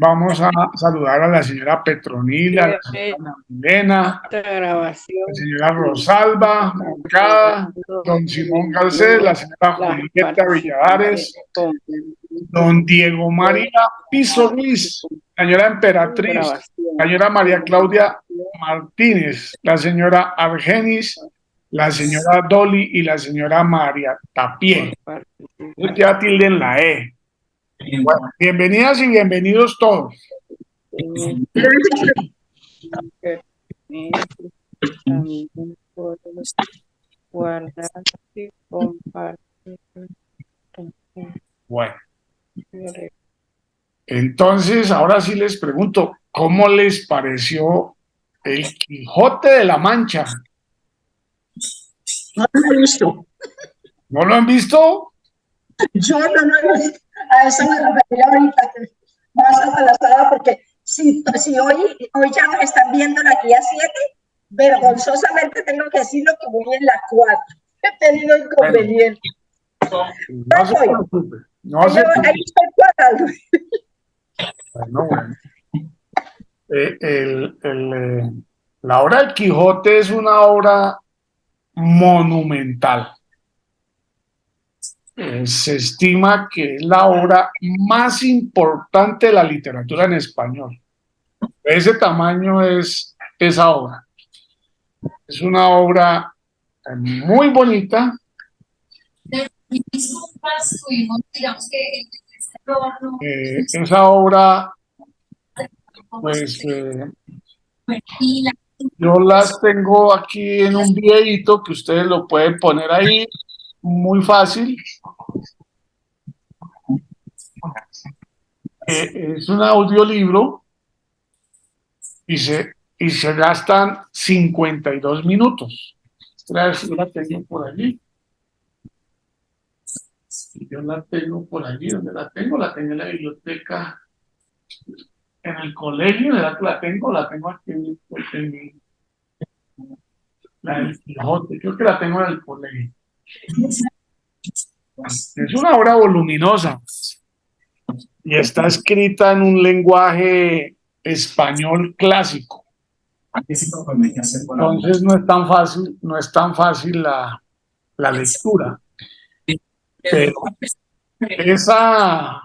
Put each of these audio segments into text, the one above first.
vamos a saludar a la señora Petronila, a la De señora Milena, esta la grabación señora Rosalba Moncada, don Simón Garcés, la señora las Julieta participantes Villadares, don Diego María Piso Ruiz, la señora Emperatriz, la grabación. señora María Claudia Martínez, la señora Argenis, la señora Dolly y la señora María Tapié. Eso queda tilde en la E. Bueno, bienvenidas y bienvenidos todos. También puedes guardar y compartir. Bueno, entonces ahora sí les pregunto, ¿cómo les pareció el Quijote de la Mancha? No lo he visto. ¿No lo han visto? Yo no lo he visto. A eso me refería ahorita, que más atrasada, porque si hoy ya nos están viendo la guía 7, vergonzosamente tengo que decirlo que voy en la 4. He tenido Bueno, inconvenientes. no se Voy, preocupe, no se preocupe. ahí estoy cuadrando. Bueno, bueno. La obra del Quijote es una obra monumental. Se estima que es la obra más importante de la literatura en español. De ese tamaño es esa obra. Es una obra muy bonita. Disculpas, tuvimos, digamos que esa obra, pues yo las tengo aquí en un videíto que ustedes lo pueden poner ahí, muy fácil. Es un audiolibro y se gastan 52 minutos. Yo la tengo por allí. Yo la tengo por allí. ¿Dónde la tengo? La tengo en la biblioteca, en el colegio. ¿Verdad que la tengo? La tengo aquí la del Quijote. Creo que la tengo en el colegio. Es una obra voluminosa y está escrita en un lenguaje español clásico. Entonces no es tan fácil la lectura. Pero esa,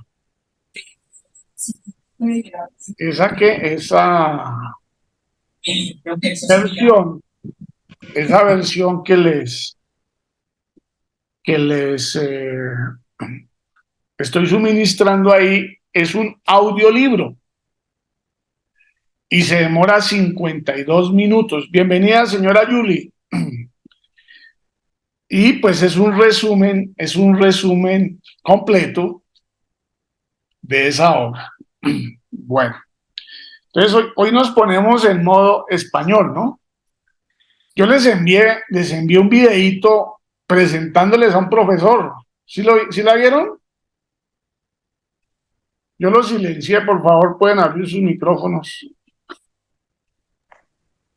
versión, esa versión que les estoy suministrando ahí es un audiolibro y se demora 52 minutos. Bienvenida, señora Yuli. Y pues es un resumen completo de esa obra. Bueno, entonces hoy nos ponemos en modo español, ¿no? Yo les envié un videíto presentándoles a un profesor. ¿Sí la vieron? Yo lo silencié, por favor, pueden abrir sus micrófonos.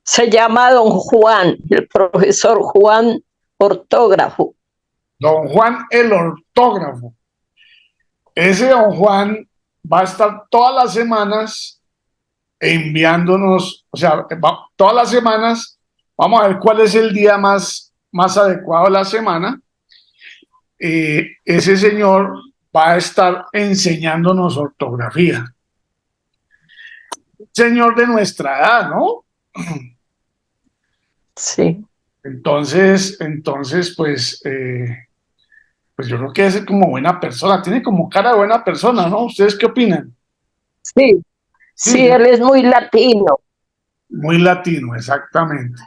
Se llama Don Juan, el profesor Juan Ortógrafo. Don Juan el Ortógrafo. Ese don Juan va a estar todas las semanas enviándonos, o sea, todas las semanas vamos a ver cuál es el día más adecuado de la semana. Ese señor va a estar enseñándonos ortografía. Señor de nuestra edad, ¿no? Sí. Entonces, pues yo creo que es como buena persona, tiene como cara de buena persona, ¿no? ¿Ustedes qué opinan? Sí, Sí, sí, él es muy latino. muy latino, exactamente.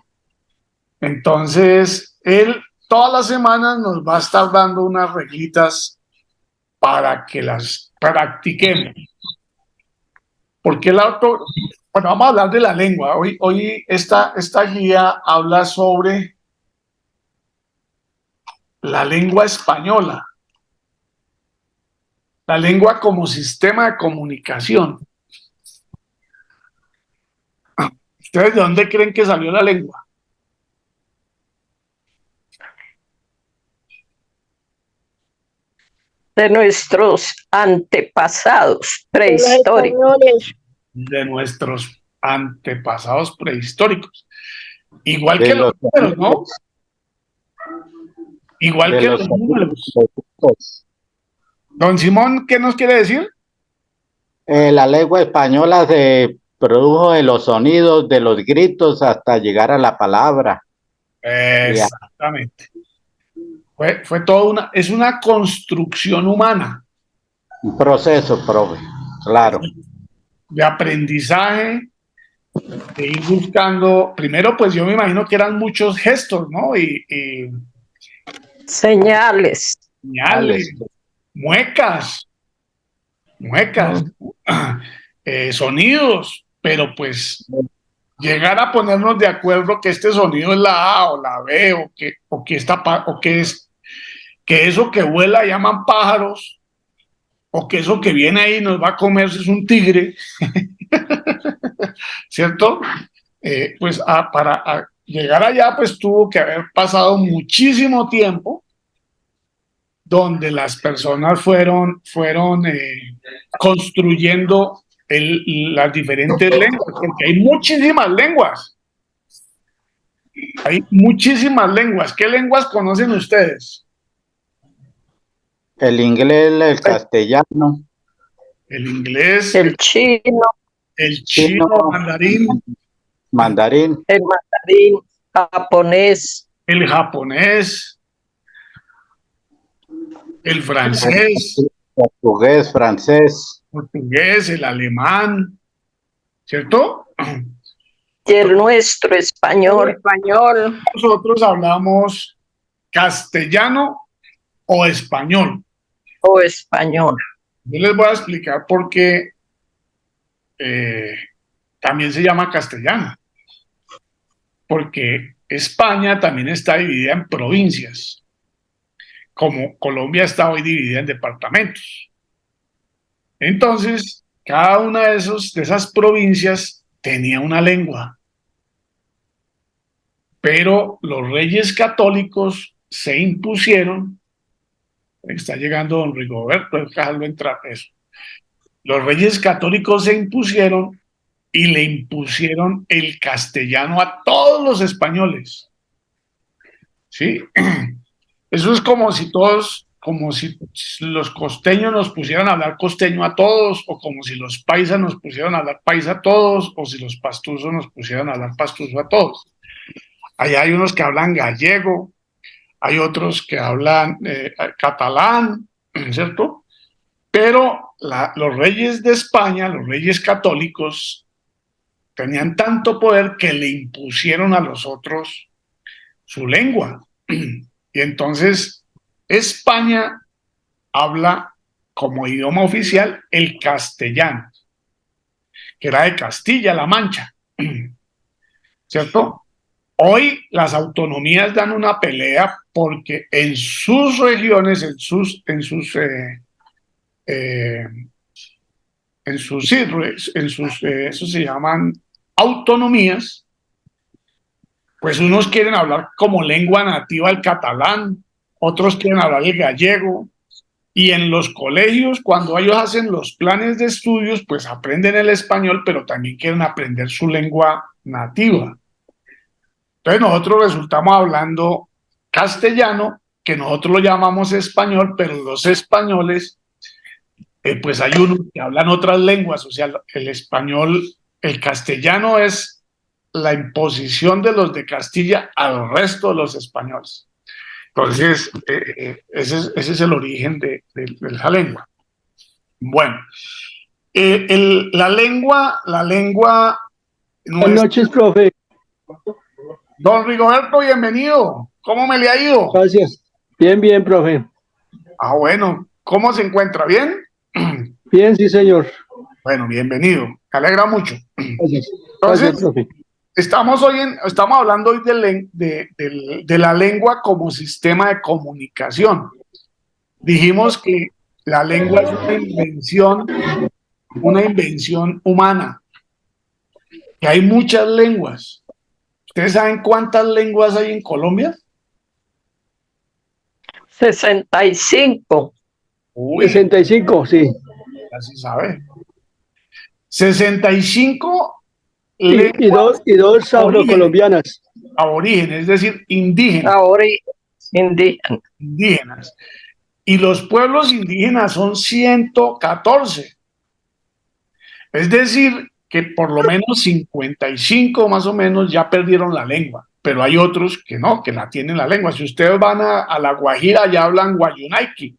Entonces, él todas las semanas nos va a estar dando unas reglitas para que las practiquemos. Porque bueno, vamos a hablar de la lengua. Hoy esta guía habla sobre la lengua española, la lengua como sistema de comunicación. ¿Ustedes de dónde creen que salió la lengua? de nuestros antepasados de los prehistóricos. españoles, de nuestros antepasados prehistóricos. Igual De que los los números, ¿no? Igual de que los los números. sonidos. Don Simón, ¿qué nos quiere decir? La lengua española se produjo de los sonidos, de los gritos hasta llegar a la palabra. Exactamente. Fue toda es una construcción humana Un proceso, profe, claro. de aprendizaje, de ir buscando. Primero, pues yo me imagino que eran muchos gestos, ¿no? Y Señales. señales, muecas, sonidos, pero pues llegar a ponernos de acuerdo que este sonido es la A o la B o que eso que vuela llaman pájaros o que eso que viene ahí nos va a comer es un tigre, ¿cierto? Pues para llegar allá pues tuvo que haber pasado muchísimo tiempo donde las personas fueron construyendo las diferentes lenguas, porque hay muchísimas lenguas. Hay muchísimas lenguas. ¿Qué lenguas conocen ustedes? El inglés, el castellano, El inglés, El chino, el chino, mandarín, mandarín, el mandarín, japonés, el japonés, el francés, portugués, francés, portugués, el alemán, ¿cierto? y el nuestro español. español, Nosotros hablamos castellano o español. O español. Yo les voy a explicar por qué también se llama castellano. Porque España también está dividida en provincias, como Colombia está hoy dividida en departamentos. Entonces, cada una de esas provincias tenía una lengua, pero los reyes católicos se impusieron. Está llegando don Rigoberto, déjalo entrar eso. Los reyes católicos se impusieron y le impusieron el castellano a todos los españoles. ¿Sí? Eso es como si los costeños nos pusieran a hablar costeño a todos, o como si los paisas nos pusieran a hablar paisa a todos, o si los pastusos nos pusieran a hablar pastuso a todos. Allá hay unos que hablan gallego, hay otros que hablan catalán, ¿cierto? Pero los reyes de España, los reyes católicos, tenían tanto poder que le impusieron a los otros su lengua. Y entonces España habla como idioma oficial el castellano, que era de Castilla-La Mancha, ¿cierto? Hoy las autonomías dan una pelea porque en sus regiones, eso se llaman autonomías, pues unos quieren hablar como lengua nativa el catalán, otros quieren hablar el gallego, y en los colegios, cuando ellos hacen los planes de estudios, pues aprenden el español, pero también quieren aprender su lengua nativa. Entonces nosotros resultamos hablando castellano, que nosotros lo llamamos español, pero los españoles, pues hay unos que hablan otras lenguas, o sea, el español, el castellano es la imposición de los de Castilla al resto de los españoles. Entonces, ese es el origen de esa lengua. Bueno, la lengua. Buenas noches, profe. Don Rigoberto, bienvenido. ¿Cómo me le ha ido? Gracias. Bien, bien, profe. Ah, bueno. ¿Cómo se encuentra? ¿Bien? Bien, sí, señor. Bueno, bienvenido. Me alegra mucho. Gracias. Entonces, Gracias, profe. estamos hablando hoy de la lengua como sistema de comunicación. Dijimos que la lengua es una invención humana, que hay muchas lenguas. ¿Ustedes saben cuántas lenguas hay en Colombia? 65. Uy, 65, sí. ya se sabe. 65 Y dos afrocolombianas. aborígenes, es decir, indígenas. Ahora indígena. Indígenas. Y los pueblos indígenas son 114. Es decir, que por lo menos 55 más o menos ya perdieron la lengua, pero hay otros que no, que la tienen la lengua. Si ustedes van a La Guajira, ya hablan guayunaiki.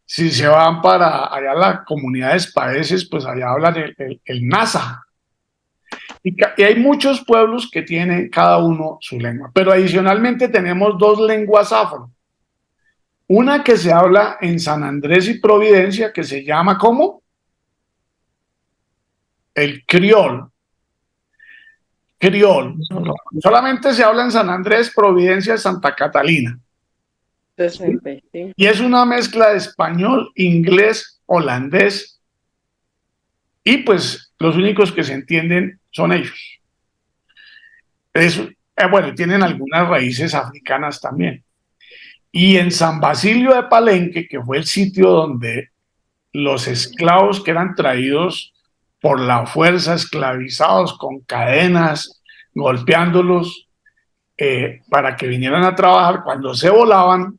Si se van para allá a las comunidades paeses, pues allá hablan el nasa. Y hay muchos pueblos que tienen cada uno su lengua, pero adicionalmente tenemos dos lenguas afro. Una que se habla en San Andrés y Providencia, que se llama ¿cómo? El criol. Criol. Solamente se habla en San Andrés, Providencia y Santa Catalina. 65. Y es una mezcla de español, inglés, holandés. Y pues los únicos que se entienden son ellos. Bueno, tienen algunas raíces africanas también. Y en San Basilio de Palenque, que fue el sitio donde los esclavos que eran traídos por la fuerza, esclavizados con cadenas, golpeándolos para que vinieran a trabajar, cuando se volaban,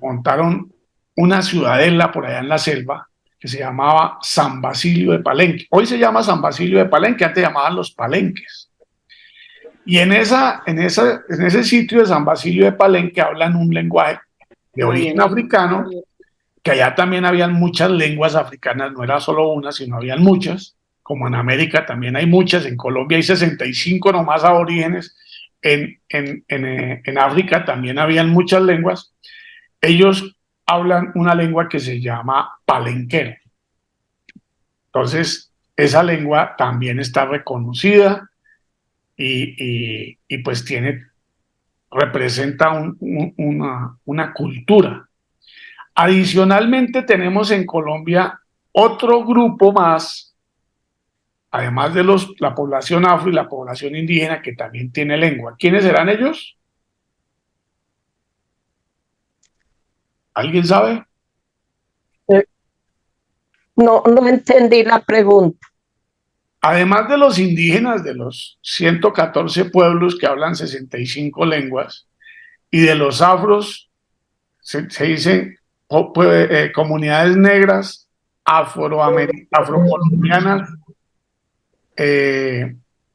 montaron una ciudadela por allá en la selva que se llamaba San Basilio de Palenque. Hoy se llama San Basilio de Palenque, antes llamaban los Palenques. Y en ese sitio de San Basilio de Palenque hablan un lenguaje de origen africano, que allá también habían muchas lenguas africanas, no era solo una, sino habían muchas, como en América también hay muchas, en Colombia hay 65 nomás aborígenes, en África también habían muchas lenguas. Ellos hablan una lengua que se llama palenquero. Entonces, esa lengua también está reconocida y pues representa una cultura. Adicionalmente tenemos en Colombia otro grupo más, además de la población afro y la población indígena, que también tiene lengua. ¿Quiénes serán ellos? ¿Alguien sabe? No entendí la pregunta. Además de los indígenas, de los 114 pueblos que hablan 65 lenguas, y de los afros, se dicen comunidades negras, afrocolombianas,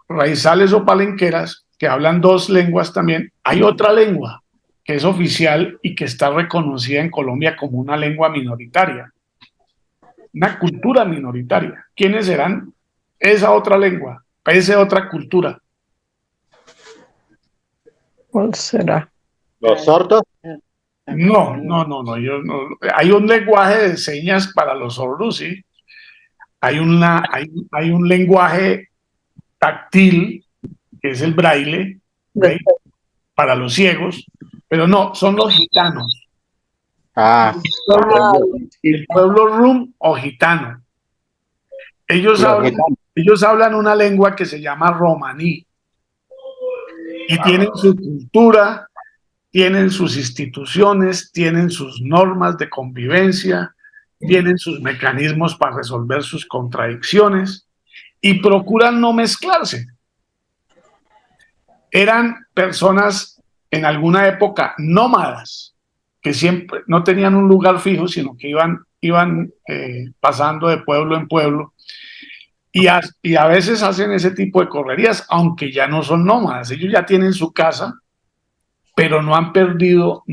raizales o palenqueras, que hablan dos lenguas también. Hay otra lengua que es oficial y que está reconocida en Colombia como una lengua minoritaria, una cultura minoritaria. ¿Quiénes serán esa otra lengua, esa otra cultura? ¿Cuál será? ¿Los sordos? No. Hay un lenguaje de señas para los sordos, sí. Hay un lenguaje táctil, que es el braille, ¿okay? Para los ciegos, pero no, son los gitanos. El pueblo rum o gitano. Ellos hablan una lengua que se llama romaní y tienen su cultura, tienen sus instituciones, tienen sus normas de convivencia, tienen sus mecanismos para resolver sus contradicciones y procuran no mezclarse. Eran personas en alguna época nómadas, que siempre no tenían un lugar fijo, sino que iban pasando de pueblo en pueblo, y a veces hacen ese tipo de correrías, aunque ya no son nómadas, ellos ya tienen su casa, pero no han perdido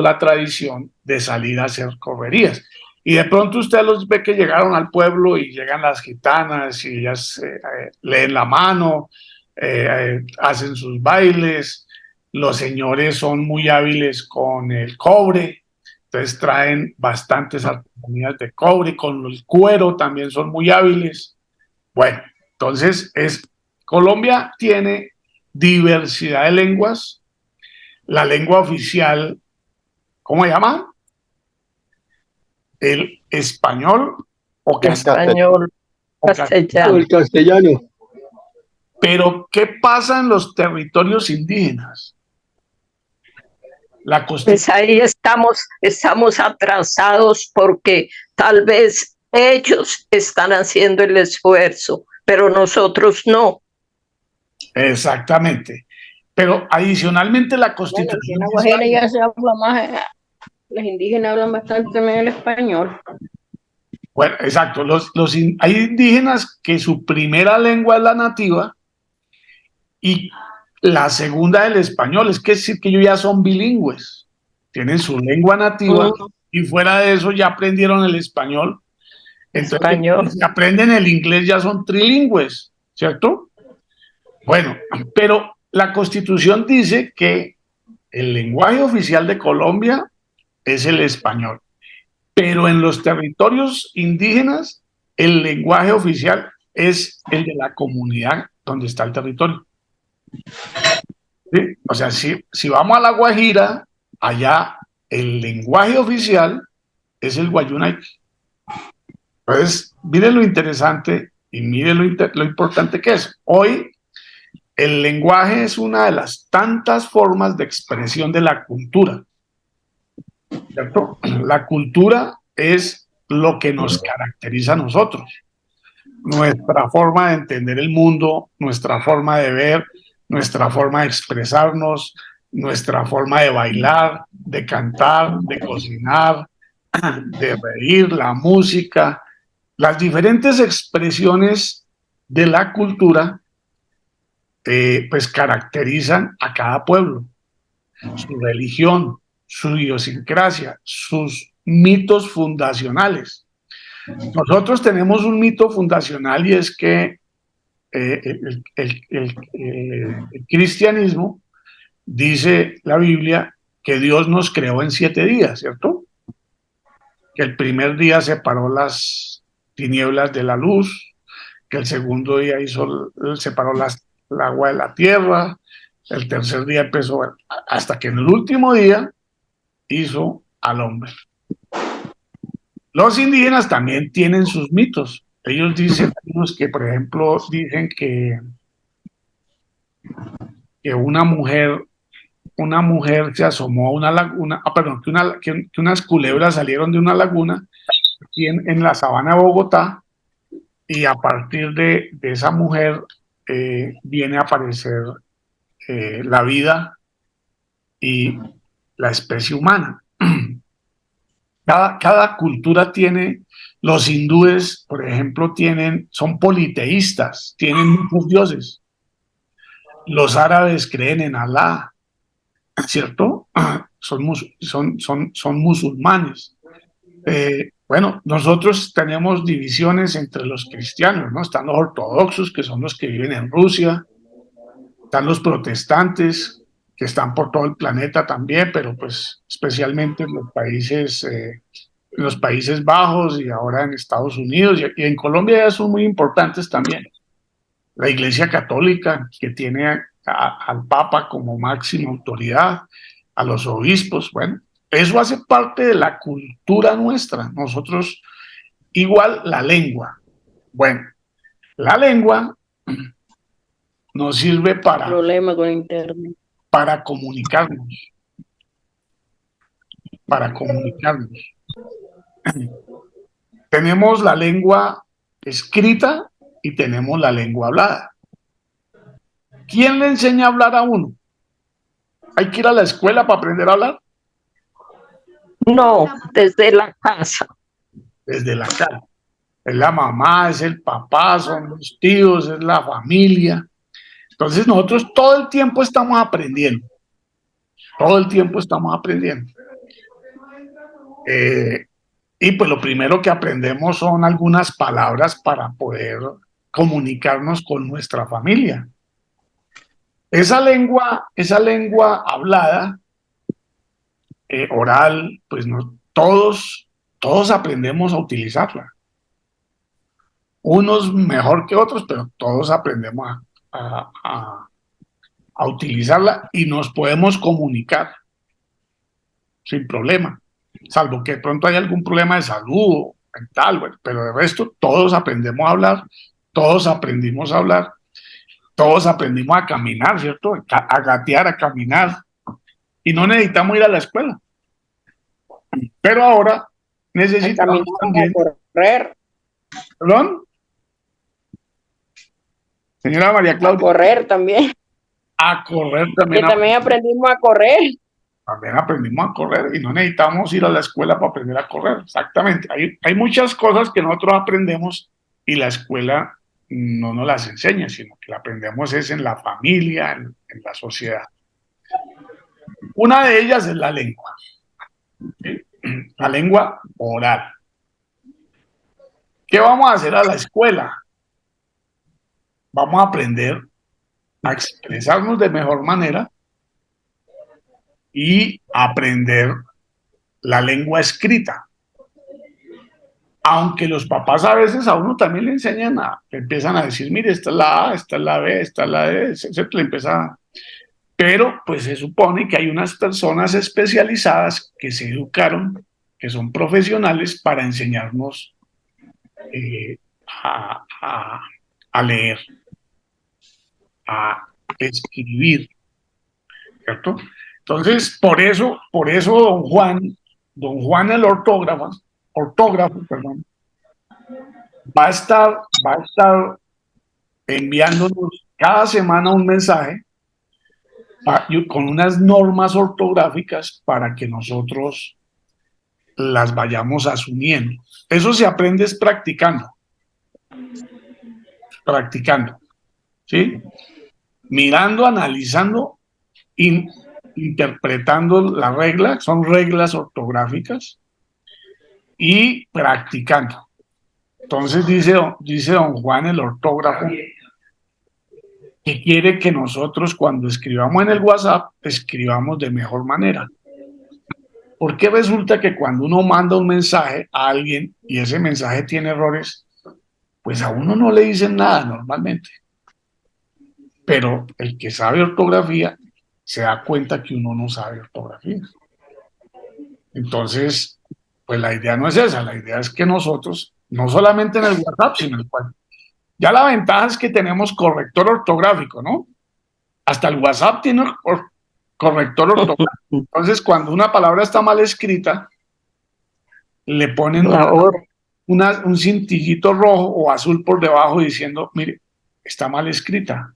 la tradición de salir a hacer correrías. Y de pronto usted los ve que llegaron al pueblo y llegan las gitanas y ellas leen la mano, hacen sus bailes, los señores son muy hábiles con el cobre, entonces traen bastantes artesanías de cobre, con el cuero también son muy hábiles. Bueno, entonces Colombia tiene diversidad de lenguas. La lengua oficial, ¿cómo se llama? El español o Español, castellano. El castellano. Pero, ¿qué pasa en los territorios indígenas? La Pues Constitución, ahí estamos atrasados porque tal vez ellos están haciendo el esfuerzo, pero nosotros no. exactamente. Pero adicionalmente la Bueno, aquí en Constitución La dice Guajira algo. ya se habla más, los indígenas hablan bastante también el español. Bueno, exacto. Hay indígenas que su primera lengua es la nativa y la segunda el español. Es que decir que ellos ya son bilingües. Tienen su lengua nativa Mm, y fuera de eso ya aprendieron el español. Entonces, español. si aprenden el inglés ya son trilingües, ¿cierto? Bueno, pero la Constitución dice que el lenguaje oficial de Colombia es el español, pero en los territorios indígenas el lenguaje oficial es el de la comunidad donde está el territorio. ¿Sí? O sea, si vamos a La Guajira, allá el lenguaje oficial es el guayunay. Entonces, miren lo interesante y miren lo importante que es. Hoy el lenguaje es una de las tantas formas de expresión de la cultura, ¿cierto? La cultura es lo que nos caracteriza a nosotros, nuestra forma de entender el mundo, nuestra forma de ver, nuestra forma de expresarnos, nuestra forma de bailar, de cantar, de cocinar, de reír, la música, las diferentes expresiones de la cultura, pues caracterizan a cada pueblo, su religión, su idiosincrasia, sus mitos fundacionales. Nosotros tenemos un mito fundacional y es que el cristianismo dice la Biblia que Dios nos creó en 7 días, ¿cierto? Que el primer día separó las tinieblas de la luz, que el segundo día separó el agua de la tierra, el tercer día empezó, hasta que en el último día hizo al hombre. Los indígenas también tienen sus mitos. Ellos dicen, que por ejemplo, dicen que una mujer se asomó a una laguna, perdón, que unas culebras salieron de una laguna aquí en la sabana de Bogotá, y a partir de esa mujer viene a aparecer la vida y la especie humana. Cada cultura tiene, los hindúes, por ejemplo, son politeístas, tienen muchos dioses. Los árabes creen en Alá, ¿cierto? Son musulmanes. Bueno, nosotros tenemos divisiones entre los cristianos, ¿no? Están los ortodoxos, que son los que viven en Rusia, están los protestantes, que están por todo el planeta también, pero pues especialmente en los Países Bajos y ahora en Estados Unidos y en Colombia ya son muy importantes también. La Iglesia Católica, que tiene al Papa como máxima autoridad, a los obispos, bueno, eso hace parte de la cultura nuestra. Nosotros, igual la lengua. Bueno, la lengua nos sirve Problema con internet. para comunicarnos, para comunicarnos. Tenemos la lengua escrita y tenemos la lengua hablada. ¿Quién le enseña a hablar a uno? ¿Hay que ir a la escuela para aprender a hablar? No, desde la casa. Desde la casa. Es la mamá, es el papá, son los tíos, es la familia. Entonces nosotros todo el tiempo estamos aprendiendo. Todo el tiempo estamos aprendiendo. Y pues lo primero que aprendemos son algunas palabras para poder comunicarnos con nuestra familia. Esa lengua hablada, oral, pues todos aprendemos a utilizarla. Unos mejor que otros, pero todos aprendemos a utilizarla y nos podemos comunicar sin problema, salvo que de pronto haya algún problema de salud o mental, bueno, pero de resto todos aprendemos a hablar, todos aprendimos a hablar, todos aprendimos a caminar, ¿cierto? A gatear, a caminar, y no necesitamos ir a la escuela. Pero ahora necesitamos también... correr. ¿Perdón? Señora María Claudia. Correr también. A correr también. Que también aprendimos a correr. También aprendimos a correr y no necesitamos ir a la escuela para aprender a correr. Exactamente. Hay muchas cosas que nosotros aprendemos y la escuela no nos las enseña, sino que la aprendemos es en la familia, en la sociedad. Una de ellas es la lengua. ¿Sí? La lengua oral. ¿Qué vamos a hacer a la escuela? Vamos a aprender a expresarnos de mejor manera y aprender la lengua escrita. Aunque los papás a veces a uno también le enseñan le empiezan a decir, mire, esta es la A, esta es la B, esta es la D, etc. Le empieza pero pues se supone que hay unas personas especializadas que se educaron, que son profesionales para enseñarnos a leer, a escribir, ¿cierto? Entonces, por eso don Juan el ortógrafo, perdón, va a estar enviándonos cada semana un mensaje con unas normas ortográficas para que nosotros las vayamos asumiendo. Eso se aprende es practicando, ¿sí? Mirando, analizando, interpretando la regla, son reglas ortográficas, y practicando. Entonces dice don Juan el ortógrafo que quiere que nosotros cuando escribamos en el WhatsApp escribamos de mejor manera. Porque resulta que cuando uno manda un mensaje a alguien y ese mensaje tiene errores, pues a uno no le dicen nada normalmente. Pero el que sabe ortografía se da cuenta que uno no sabe ortografía. Entonces, pues la idea no es esa, la idea es que nosotros, no solamente en el WhatsApp, sino en el cual. Ya la ventaja es que tenemos corrector ortográfico, ¿no? Hasta el WhatsApp tiene corrector ortográfico. Entonces, cuando una palabra está mal escrita, le ponen un cintillito rojo o azul por debajo diciendo, mire, está mal escrita.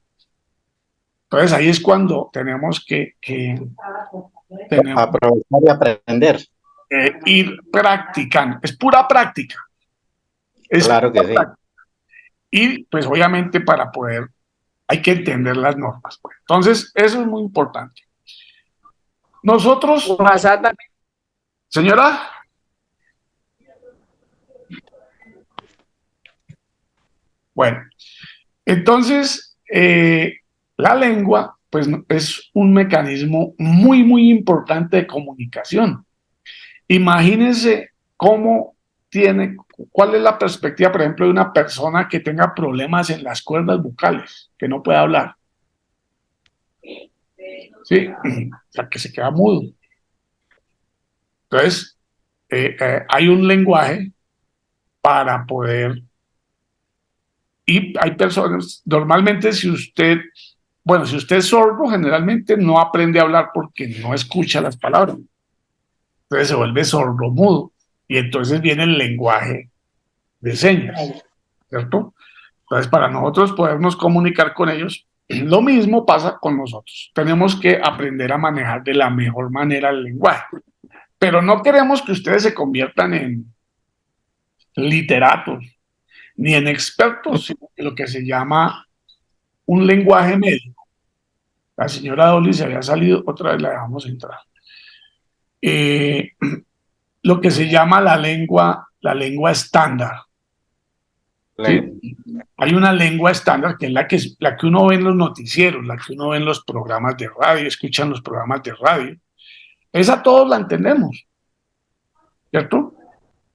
Entonces, ahí es cuando tenemos que aprovechar y aprender. Ir practicando. Es pura práctica. Claro que sí. Práctica. Y pues obviamente para poder, hay que entender las normas. Pues. Entonces, eso es muy importante. Nosotros... Señora. Bueno, entonces, la lengua, pues es un mecanismo muy, muy importante de comunicación. Imagínense cuál es la perspectiva, por ejemplo, de una persona que tenga problemas en las cuerdas vocales, que no puede hablar. Sí, o sea, que se queda mudo. Entonces, hay un lenguaje para poder... Y hay personas, normalmente si usted es sordo, generalmente no aprende a hablar porque no escucha las palabras. Entonces se vuelve sordo-mudo. Y entonces viene el lenguaje de señas, ¿cierto? Entonces, para nosotros podernos comunicar con ellos, lo mismo pasa con nosotros. Tenemos que aprender a manejar de la mejor manera el lenguaje. Pero no queremos que ustedes se conviertan en literatos, ni en expertos, sino en lo que se llama un lenguaje medio. La señora Dolly se había salido, otra vez la dejamos entrar. Lo que se llama la lengua estándar. ¿Sí? Hay una lengua estándar que es la que uno ve en los noticieros, la que uno ve en los programas de radio, escuchan los programas de radio. Esa todos la entendemos, ¿cierto?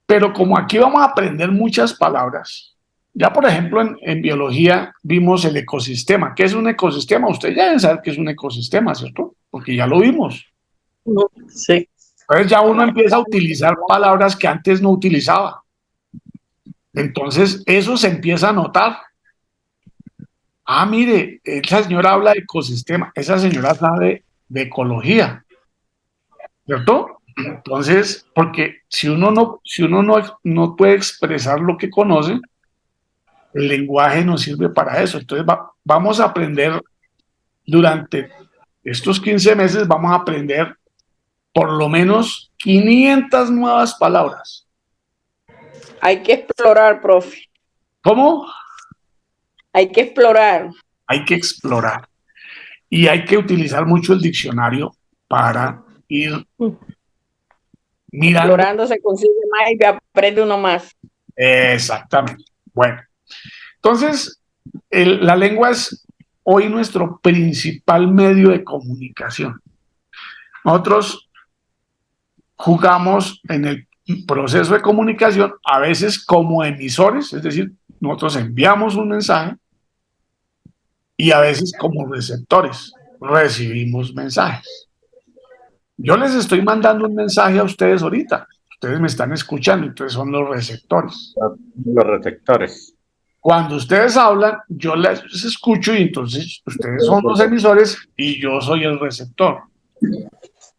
Pero como aquí vamos a aprender muchas palabras, ya por ejemplo en biología vimos el ecosistema. ¿Qué es un ecosistema? Ustedes ya deben saber qué es un ecosistema, ¿cierto? Porque ya lo vimos. Sí. Entonces ya uno empieza a utilizar palabras que antes no utilizaba. Entonces eso se empieza a notar. Mire, esa señora habla de ecosistema, esa señora sabe de ecología. ¿cierto? Entonces, porque si uno no puede expresar lo que conoce, el lenguaje no sirve para eso. Entonces, vamos a aprender durante estos 15 meses, vamos a aprender por lo menos 500 nuevas palabras. Hay que explorar, profe. ¿Cómo? Hay que explorar. Hay que explorar. Y hay que utilizar mucho el diccionario para ir mirando. Explorando se consigue más y aprende uno más. Exactamente. Bueno, entonces, la lengua es hoy nuestro principal medio de comunicación. Nosotros jugamos en el proceso de comunicación a veces como emisores, es decir, nosotros enviamos un mensaje, y a veces como receptores recibimos mensajes. Yo les estoy mandando un mensaje a ustedes ahorita, ustedes me están escuchando, entonces son los receptores. Los receptores. Cuando ustedes hablan, yo les escucho y entonces ustedes son los emisores y yo soy el receptor.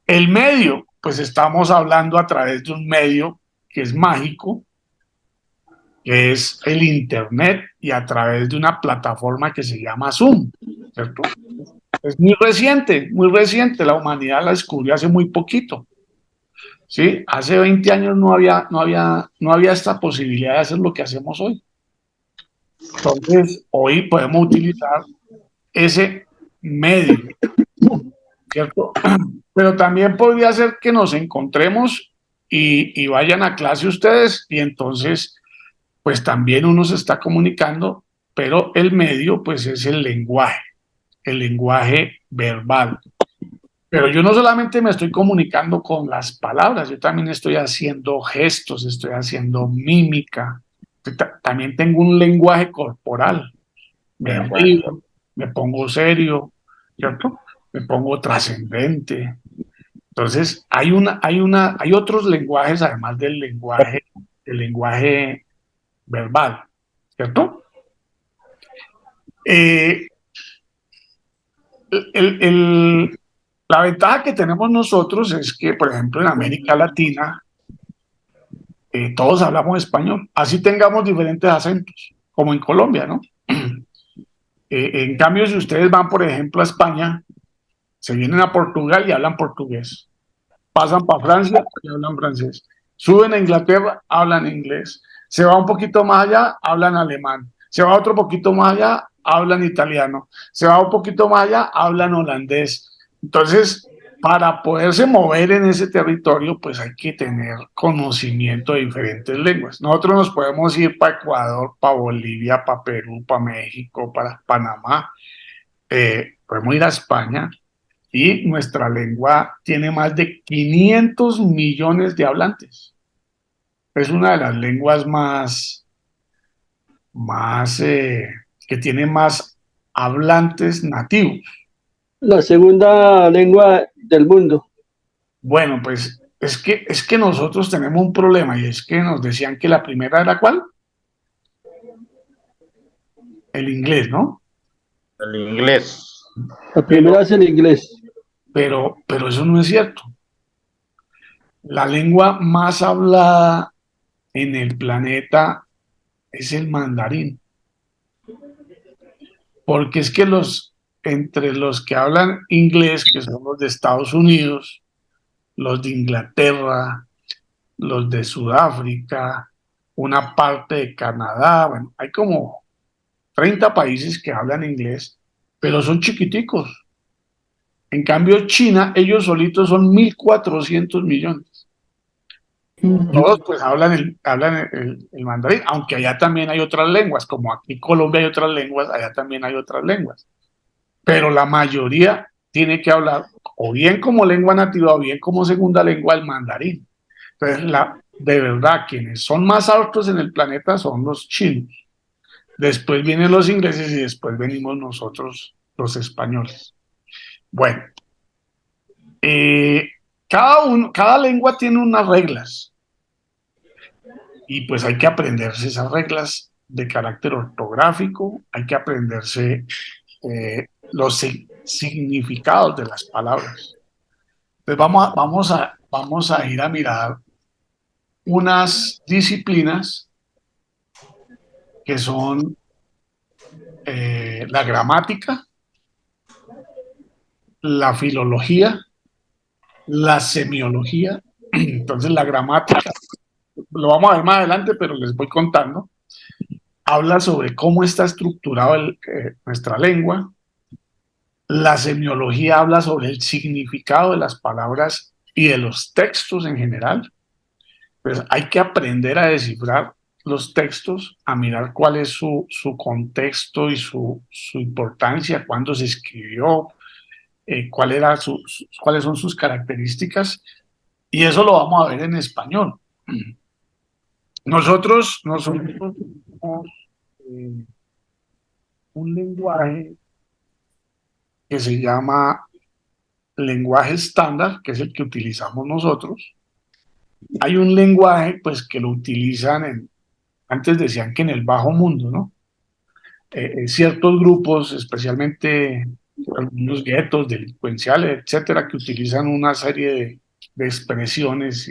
El medio, pues estamos hablando a través de un medio que es mágico, que es el Internet, y a través de una plataforma que se llama Zoom, ¿cierto? Es muy reciente, la humanidad la descubrió hace muy poquito, ¿sí? Hace 20 años no había esta posibilidad de hacer lo que hacemos hoy. Entonces, hoy podemos utilizar ese medio, ¿cierto? Pero también podría ser que nos encontremos y vayan a clase ustedes, y entonces pues también uno se está comunicando, pero el medio pues es el lenguaje verbal. Pero yo no solamente me estoy comunicando con las palabras, yo también estoy haciendo gestos, estoy haciendo mímica, también tengo un lenguaje corporal. Me río, me pongo serio, ¿cierto? Me pongo trascendente. Entonces, hay otros lenguajes además del lenguaje verbal, ¿cierto? Eh, el- el- la ventaja que tenemos nosotros es que, por ejemplo, en América Latina, todos hablamos español, así tengamos diferentes acentos, como en Colombia, ¿no? En cambio, si ustedes van, por ejemplo, a España, se vienen a Portugal y hablan portugués, pasan para Francia y hablan francés, suben a Inglaterra, hablan inglés, se va un poquito más allá, hablan alemán, se va otro poquito más allá, hablan italiano, se va un poquito más allá, hablan holandés. Entonces, para poderse mover en ese territorio, pues hay que tener conocimiento de diferentes lenguas. Nosotros nos podemos ir para Ecuador, para Bolivia, para Perú, para México, para Panamá, podemos ir a España, y nuestra lengua tiene más de 500 millones de hablantes. Es una de las lenguas que tiene más hablantes nativos. La segunda lengua del mundo. Bueno, pues es que nosotros tenemos un problema, y es que nos decían que la primera era ¿cuál? El inglés, ¿no? El inglés. La primera es el inglés. Pero eso no es cierto. La lengua más hablada en el planeta es el mandarín. Porque es que entre los que hablan inglés, que son los de Estados Unidos, los de Inglaterra, los de Sudáfrica, una parte de Canadá, bueno, hay como 30 países que hablan inglés, pero son chiquiticos. En cambio, China, ellos solitos son 1.400 millones. Todos pues hablan el mandarín, aunque allá también hay otras lenguas, como aquí en Colombia hay otras lenguas, allá también hay otras lenguas. Pero la mayoría tiene que hablar o bien como lengua nativa o bien como segunda lengua el mandarín. Entonces, de verdad, quienes son más altos en el planeta son los chinos. Después vienen los ingleses y después venimos nosotros, los españoles. Bueno, cada lengua tiene unas reglas, y pues hay que aprenderse esas reglas de carácter ortográfico, hay que aprenderse los significados de las palabras. Entonces vamos vamos a ir a mirar unas disciplinas que son la gramática, la filología, la semiología. Entonces la gramática, lo vamos a ver más adelante, pero les voy contando, habla sobre cómo está estructurada nuestra lengua. La semiología habla sobre el significado de las palabras y de los textos en general. Pues hay que aprender a descifrar los textos, a mirar cuál es su contexto y su importancia, cuándo se escribió, cuáles son sus características, y eso lo vamos a ver en español. Nosotros tenemos un lenguaje que se llama lenguaje estándar, que es el que utilizamos nosotros. Hay un lenguaje, pues, que lo utilizan antes decían que en el bajo mundo, ¿no? Ciertos grupos, especialmente algunos guetos delincuenciales, etcétera, que utilizan una serie de expresiones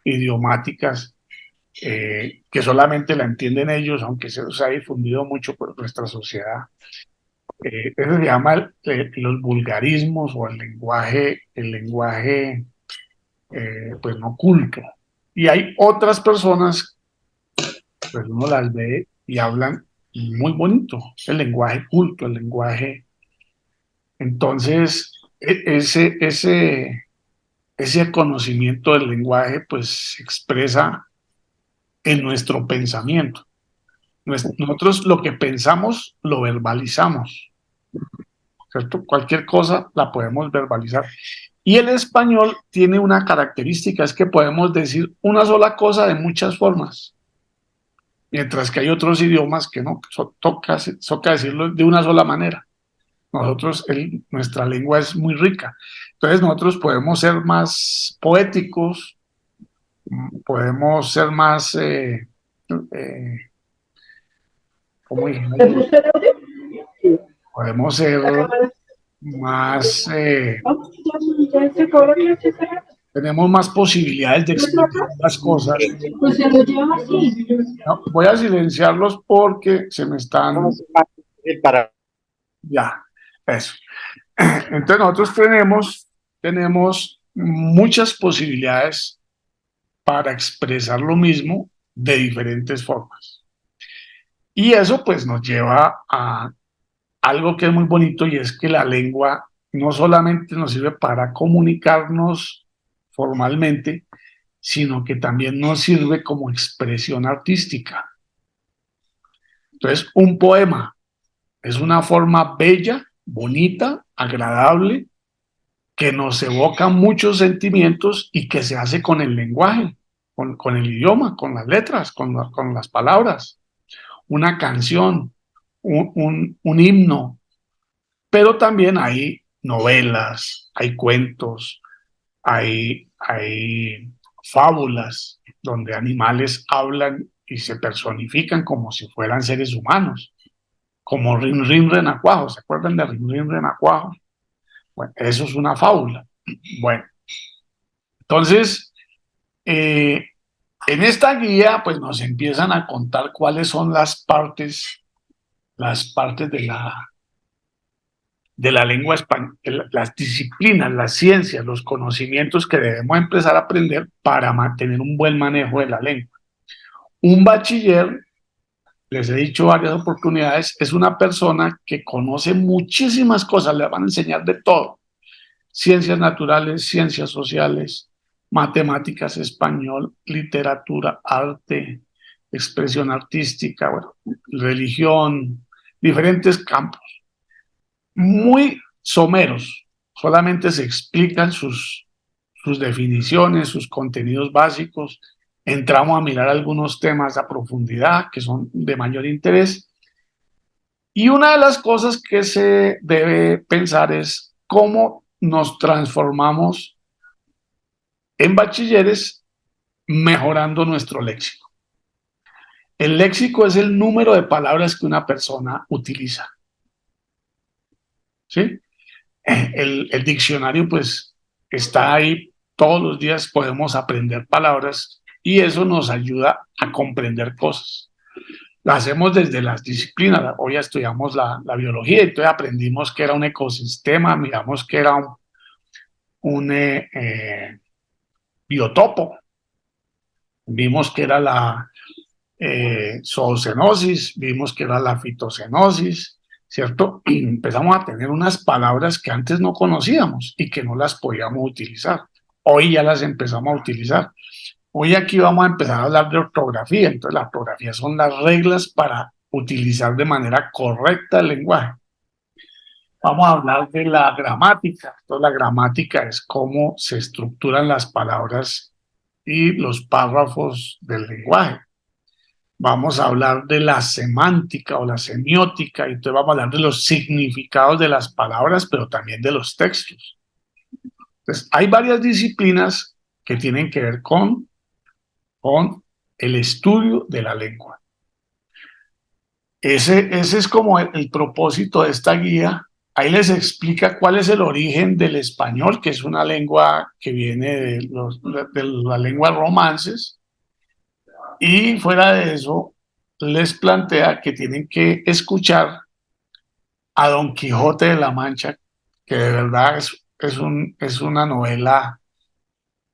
idiomáticas que solamente la entienden ellos, aunque se ha difundido mucho por nuestra sociedad. Eso se llama los vulgarismos o el lenguaje pues no culto. Y hay otras personas, pues uno las ve y hablan muy bonito, el lenguaje culto, el lenguaje. Entonces, ese conocimiento del lenguaje pues se expresa en nuestro pensamiento. Nosotros lo que pensamos lo verbalizamos, ¿cierto? Cualquier cosa la podemos verbalizar. Y el español tiene una característica, es que podemos decir una sola cosa de muchas formas, mientras que hay otros idiomas que no, toca decirlo de una sola manera. Nuestra lengua es muy rica, entonces nosotros podemos ser más poéticos, podemos ser más, ¿cómo dijimos? Podemos ser más, tenemos más posibilidades de explicar las cosas. No, voy a silenciarlos porque se me están... Ya, eso. Entonces nosotros tenemos muchas posibilidades para expresar lo mismo de diferentes formas. Y eso pues nos lleva a algo que es muy bonito, y es que la lengua no solamente nos sirve para comunicarnos formalmente, sino que también nos sirve como expresión artística. Entonces, un poema es una forma bella, bonita, agradable, que nos evoca muchos sentimientos y que se hace con el lenguaje, con el idioma, con las letras, con las palabras. Una canción, un himno, pero también hay novelas, hay cuentos, hay fábulas donde animales hablan y se personifican como si fueran seres humanos, como Rin Rin Renacuajo. ¿Se acuerdan de Rin Rin Renacuajo? Bueno, eso es una fábula. Bueno, entonces, en esta guía, pues nos empiezan a contar cuáles son las partes de la lengua española, las disciplinas, las ciencias, los conocimientos que debemos empezar a aprender para mantener un buen manejo de la lengua. Un bachiller, les he dicho varias oportunidades, es una persona que conoce muchísimas cosas, le van a enseñar de todo: ciencias naturales, ciencias sociales, matemáticas, español, literatura, arte, expresión artística, bueno, religión, diferentes campos. Muy someros, solamente se explican sus definiciones, sus contenidos básicos, entramos a mirar algunos temas a profundidad que son de mayor interés, y una de las cosas que se debe pensar es cómo nos transformamos en bachilleres mejorando nuestro léxico. El léxico es el número de palabras que una persona utiliza, ¿sí? El diccionario pues está ahí todos los días podemos aprender palabras y eso nos ayuda a comprender cosas. La hacemos desde las disciplinas. Hoy estudiamos la biología, entonces aprendimos que era un ecosistema, miramos que era un biotopo, vimos que era la zoocenosis, vimos que era la fitocenosis, ¿cierto? Empezamos a tener unas palabras que antes no conocíamos y que no las podíamos utilizar. Hoy ya las empezamos a utilizar. Hoy aquí vamos a empezar a hablar de ortografía. Entonces, la ortografía son las reglas para utilizar de manera correcta el lenguaje. Vamos a hablar de la gramática. Entonces, la gramática es cómo se estructuran las palabras y los párrafos del lenguaje. Vamos a hablar de la semántica o la semiótica, y entonces vamos a hablar de los significados de las palabras, pero también de los textos. Entonces, hay varias disciplinas que tienen que ver con el estudio de la lengua. Ese es como el propósito de esta guía. Ahí les explica cuál es el origen del español, que es una lengua que viene de la lengua romances, y fuera de eso les plantea que tienen que escuchar a Don Quijote de la Mancha, que de verdad es una novela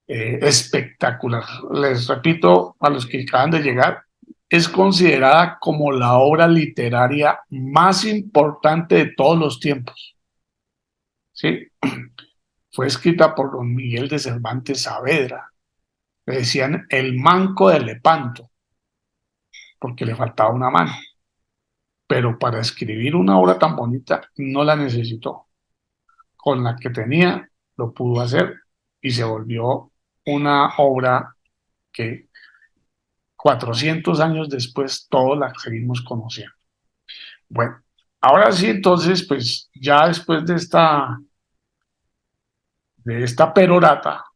espectacular. Les repito, a los que acaban de llegar, es considerada como la obra literaria más importante de todos los tiempos. ¿Sí? Fue escrita por don Miguel de Cervantes Saavedra. Le decían el manco de Lepanto, porque le faltaba una mano. Pero para escribir una obra tan bonita no la necesitó. Con la que tenía lo pudo hacer y se volvió una obra que 400 años después todos la seguimos conociendo. Bueno, ahora sí, entonces, pues ya después de esta perorata,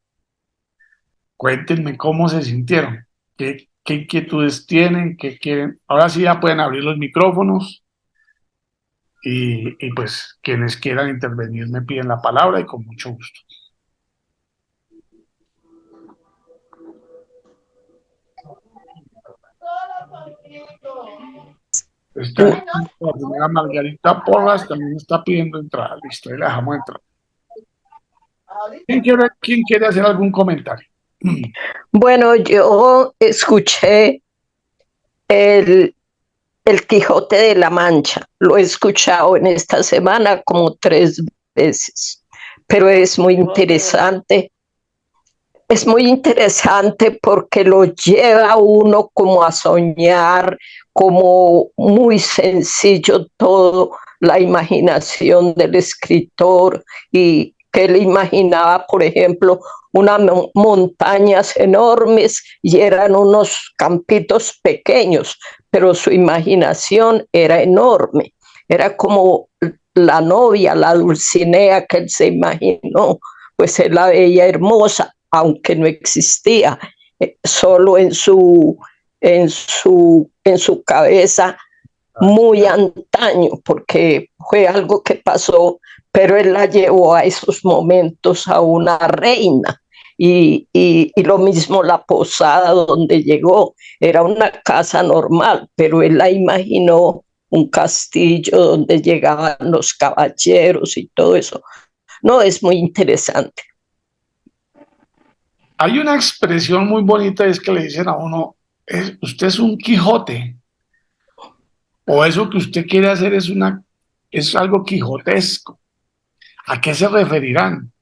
cuéntenme cómo se sintieron, qué inquietudes tienen, qué quieren. Ahora sí ya pueden abrir los micrófonos y pues quienes quieran intervenir me piden la palabra y con mucho gusto. La señora Margarita Porras también está pidiendo entrada. Listo, ahí la dejamos entrar. ¿Quién quiere hacer algún comentario? Bueno, yo escuché el Quijote de la Mancha. Lo he escuchado en esta semana como 3 veces, pero es muy interesante. Es muy interesante porque lo lleva a uno como a soñar, como muy sencillo todo, la imaginación del escritor y que él imaginaba, por ejemplo, unas montañas enormes y eran unos campitos pequeños, pero su imaginación era enorme. Era como la novia, la Dulcinea que él se imaginó, pues él la veía hermosa, aunque no existía, solo en su cabeza muy antaño, porque fue algo que pasó, pero él la llevó a esos momentos a una reina. Y lo mismo la posada donde llegó, era una casa normal, pero él la imaginó un castillo donde llegaban los caballeros y todo eso. No, es muy interesante. Hay una expresión muy bonita, es que le dicen a uno, usted es un Quijote, o eso que usted quiere hacer es algo quijotesco. ¿A qué se referirán?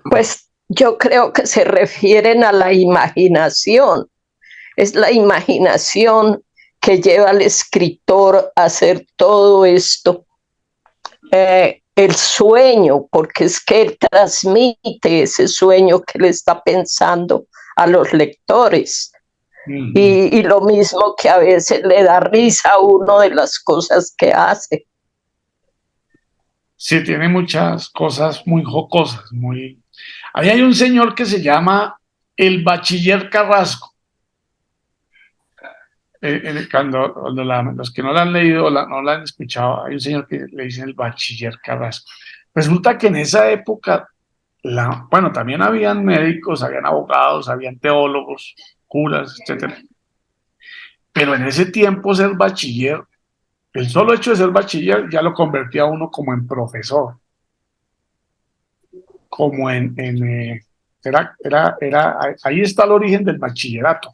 Pues yo creo que se refieren a la imaginación. Es la imaginación que lleva al escritor a hacer todo esto. El sueño, porque es que él transmite ese sueño que él está pensando a los lectores. Y lo mismo que a veces le da risa a uno de las cosas que hace. Sí, tiene muchas cosas muy jocosas, Ahí hay un señor que se llama el Bachiller Carrasco. Los que no la han leído o no la han escuchado, hay un señor que le dicen el Bachiller Carrasco. Resulta que en esa época bueno, también habían médicos, habían abogados, habían teólogos, curas, etcétera. Pero en ese tiempo ser bachiller, el solo hecho de ser bachiller ya lo convertía a uno como en profesor, como ahí está el origen del bachillerato.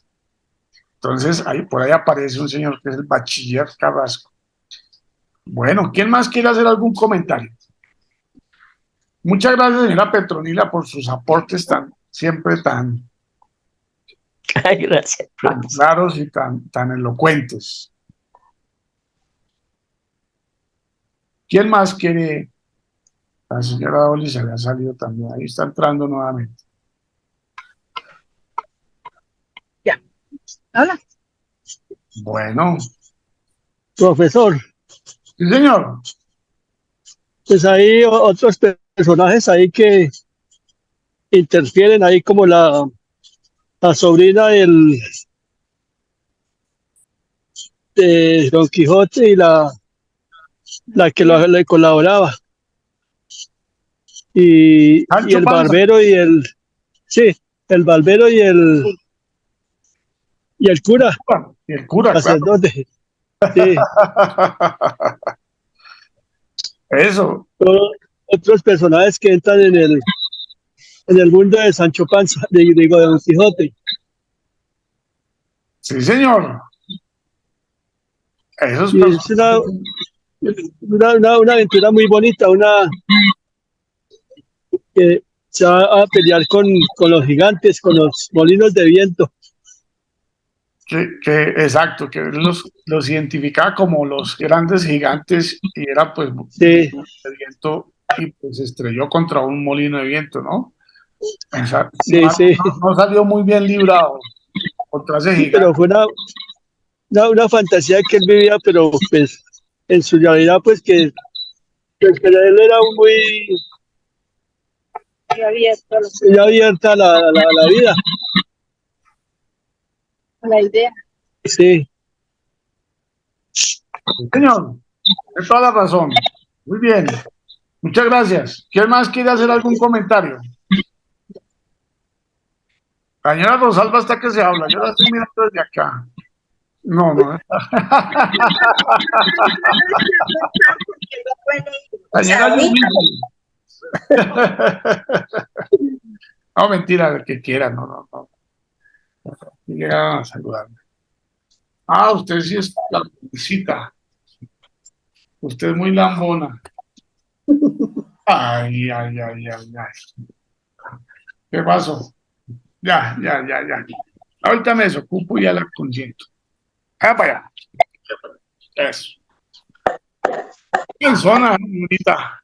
Entonces, por ahí aparece un señor que es el bachiller Carrasco. Bueno, ¿quién más quiere hacer algún comentario? Muchas gracias, señora Petronila, por sus aportes siempre tan Ay, gracias, tan profesor. claros y tan elocuentes. ¿Quién más quiere? La señora Oli se le ha salido también. Ahí está entrando nuevamente. Ya. Hola. Bueno, Profesor, sí, señor. pues hay otros personajes ahí que interfieren ahí como la sobrina de Don Quijote y la que le colaboraba. Y Sancho el Panza. barbero sí, el barbero y el cura, Y el cura, claro. sacerdote. Sí, Eso. todos otros personajes que entran en el mundo de Sancho Panza, digo, de Don Quijote. Sí, señor. Esos Y es personajes. una aventura muy bonita, una que se va a pelear con los gigantes, con los molinos de viento. Exacto, que los identificaba como los grandes gigantes y era pues Sí, de viento y pues se estrelló contra un molino de viento, ¿no? O sea, sí, sí. no salió muy bien librado contra ese Sí, pero gigante. fue una fantasía que él vivía, pero pues en su realidad, pues, que él era muy abierta a la vida. La idea. Sí, Sí, señor, es toda la razón. Muy bien, muchas gracias. ¿Quién más quiere hacer algún comentario? La señora Rosalba está que se habla, yo la estoy mirando desde acá. No, no. La O sea, señora ahorita, Yulisa. No, mentira, el que quiera, no, no, no. Llegaron a saludarme. Ah, usted sí es la visita. Usted es muy lambona. Ay, ay, ay, ay, ay. ¿Qué pasó? Ya, ya, ya, ya. Ahorita me desocupo y ya la consiento. Ah, para allá. Eso. ¿Quién zona, bonita?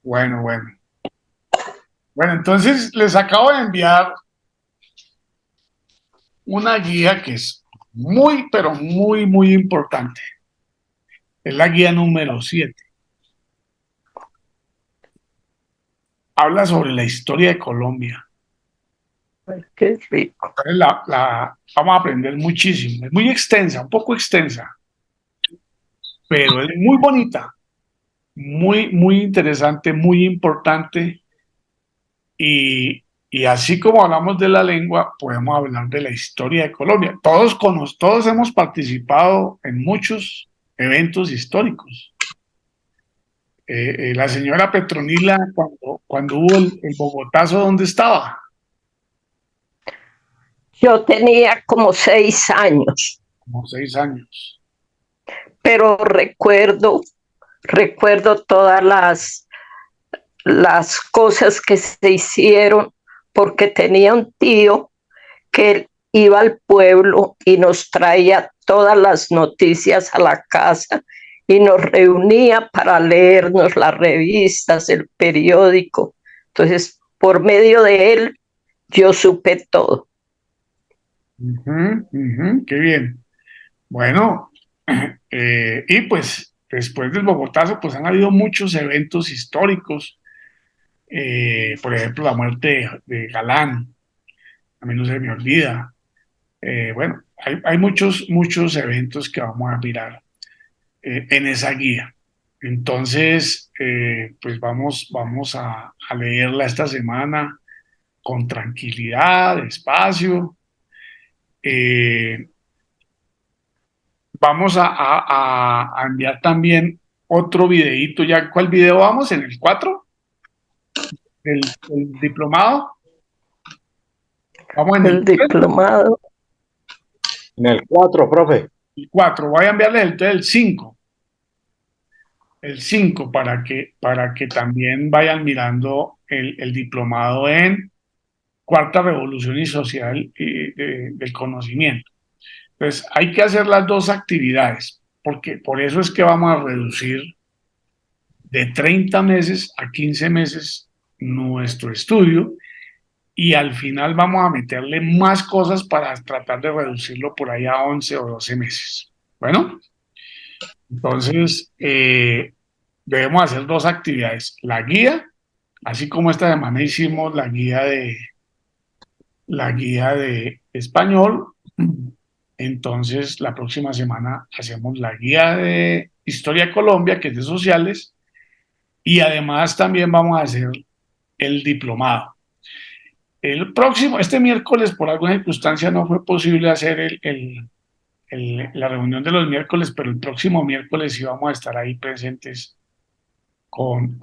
Bueno, bueno. Bueno, entonces les acabo de enviar una guía que es muy, pero muy, muy importante. Es la guía número 7. Habla sobre la historia de Colombia. Ay, qué rico. Entonces vamos a aprender muchísimo. Es muy extensa, un poco extensa, pero es muy bonita, muy, muy interesante, muy importante. Y así como hablamos de la lengua, podemos hablar de la historia de Colombia. Todos hemos participado en muchos eventos históricos. La señora Petronila, cuando hubo el Bogotazo, ¿dónde estaba? Yo tenía como 6 años, Como 6 años. pero recuerdo todas las cosas que se hicieron, porque tenía un tío que iba al pueblo y nos traía todas las noticias a la casa y nos reunía para leernos las revistas, el periódico. Entonces, por medio de él, yo supe todo. Ujú, ujú, qué bien. Bueno, y pues después del Bogotazo, pues han habido muchos eventos históricos. Por ejemplo, la muerte de Galán, a mí no se me olvida. Bueno, hay muchos, muchos eventos que vamos a mirar en esa guía. Entonces, pues vamos a leerla esta semana con tranquilidad, despacio. Eh, Vamos a enviar también otro videíto. ¿Ya cuál video vamos? ¿En el 4? ¿El diplomado? Vamos en El diplomado. En el 4, profe. el 4. Voy a enviarles el 5. El 5 para que también vayan mirando el diplomado en Cuarta Revolución y Social del Conocimiento. Entonces, hay que hacer las dos actividades, porque por eso es que vamos a reducir de 30 meses a 15 meses nuestro estudio y al final vamos a meterle más cosas para tratar de reducirlo por ahí a 11 o 12 meses. Bueno, entonces debemos hacer dos actividades. La guía, así como esta semana hicimos la guía de español, entonces la próxima semana hacemos la guía de Historia de Colombia, que es de sociales, y además también vamos a hacer el diplomado. El próximo, este miércoles, por alguna circunstancia, no fue posible hacer la reunión de los miércoles, pero el próximo miércoles sí vamos a estar ahí presentes con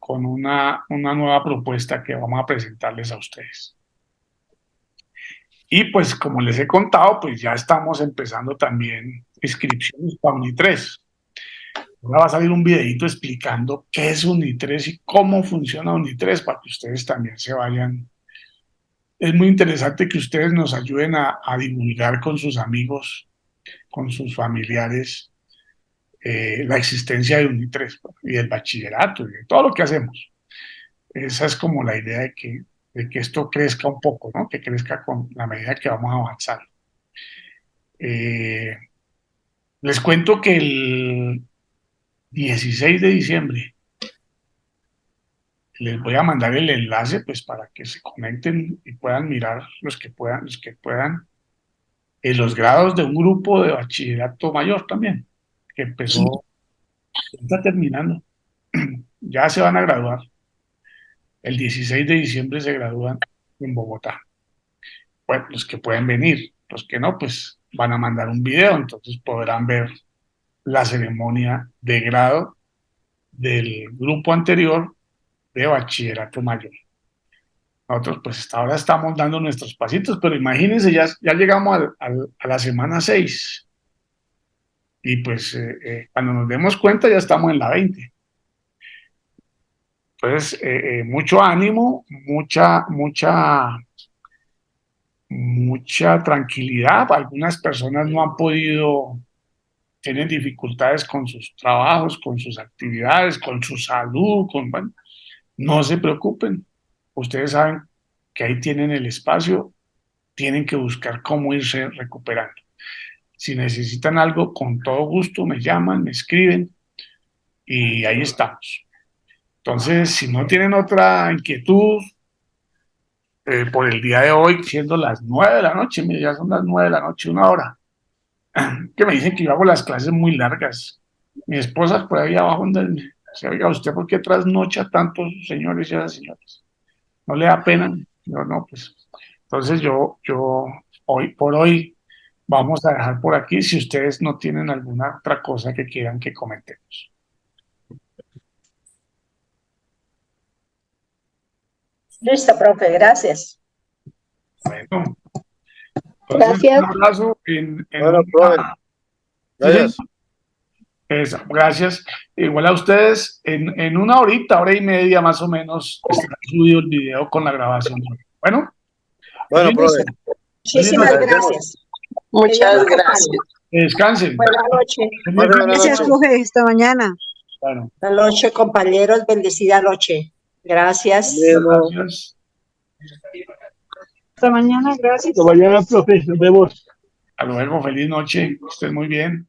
una nueva propuesta que vamos a presentarles a ustedes. Y pues, como les he contado, pues ya estamos empezando también inscripciones para UNI3. Ahora va a salir un videito explicando qué es UNI3 y cómo funciona UNI3 para que ustedes también se vayan. Es muy interesante que ustedes nos ayuden a divulgar con sus amigos, con sus familiares, la existencia de UNI3 y del bachillerato y de todo lo que hacemos. Esa es como la idea de que esto crezca un poco, ¿no? Que crezca con la medida que vamos a avanzar. Eh, Les cuento que el 16 de diciembre les voy a mandar el enlace pues para que se conecten y puedan mirar los que puedan en los grados de un grupo de bachillerato mayor también, que empezó, está terminando, ya se van a graduar. El 16 de diciembre se gradúan en Bogotá. Bueno, los que pueden venir, los que no, pues van a mandar un video, entonces podrán ver la ceremonia de grado del grupo anterior de bachillerato mayor. Nosotros pues hasta ahora estamos dando nuestros pasitos, pero imagínense, ya llegamos a la semana 6 y pues cuando nos demos cuenta ya estamos en la 20. Entonces, mucho ánimo, mucha tranquilidad. Algunas personas no han podido, tienen dificultades con sus trabajos, con sus actividades, con su salud, bueno, no se preocupen. Ustedes saben que ahí tienen el espacio, tienen que buscar cómo irse recuperando. Si necesitan algo, con todo gusto me llaman, me escriben y ahí estamos. Entonces, si no tienen otra inquietud por el día de hoy, siendo las 9 de la noche, mire, ya son las 9 de la noche, 1 hora, que me dicen que yo hago las clases muy largas. Mi esposa por ahí abajo, donde se oiga, ¿usted por qué trasnocha a tantos señores y a esas señoras? ¿No le da pena? Yo no, pues. Entonces yo hoy por hoy vamos a dejar por aquí si ustedes no tienen alguna otra cosa que quieran que comentemos. Listo, profe, gracias. Bueno, entonces Gracias. un abrazo Bueno, profe, gracias. Gracias. Igual a ustedes, en 1 horita, 1 hora y media más o menos, estará subido el video con la grabación. Bueno, Bueno, feliz profe. noche. Muchísimas Agradecemos. gracias. Muchas gracias. Descansen. Buenas noches. Feliz Buenas noche. noches. Gracias, profe. Hasta mañana. Bueno, Buenas noches, compañeros. Bendecida noche. Gracias. gracias. Hasta mañana. Gracias. Hasta mañana, profe. Nos vemos. Hasta luego, feliz noche. Que estén muy bien.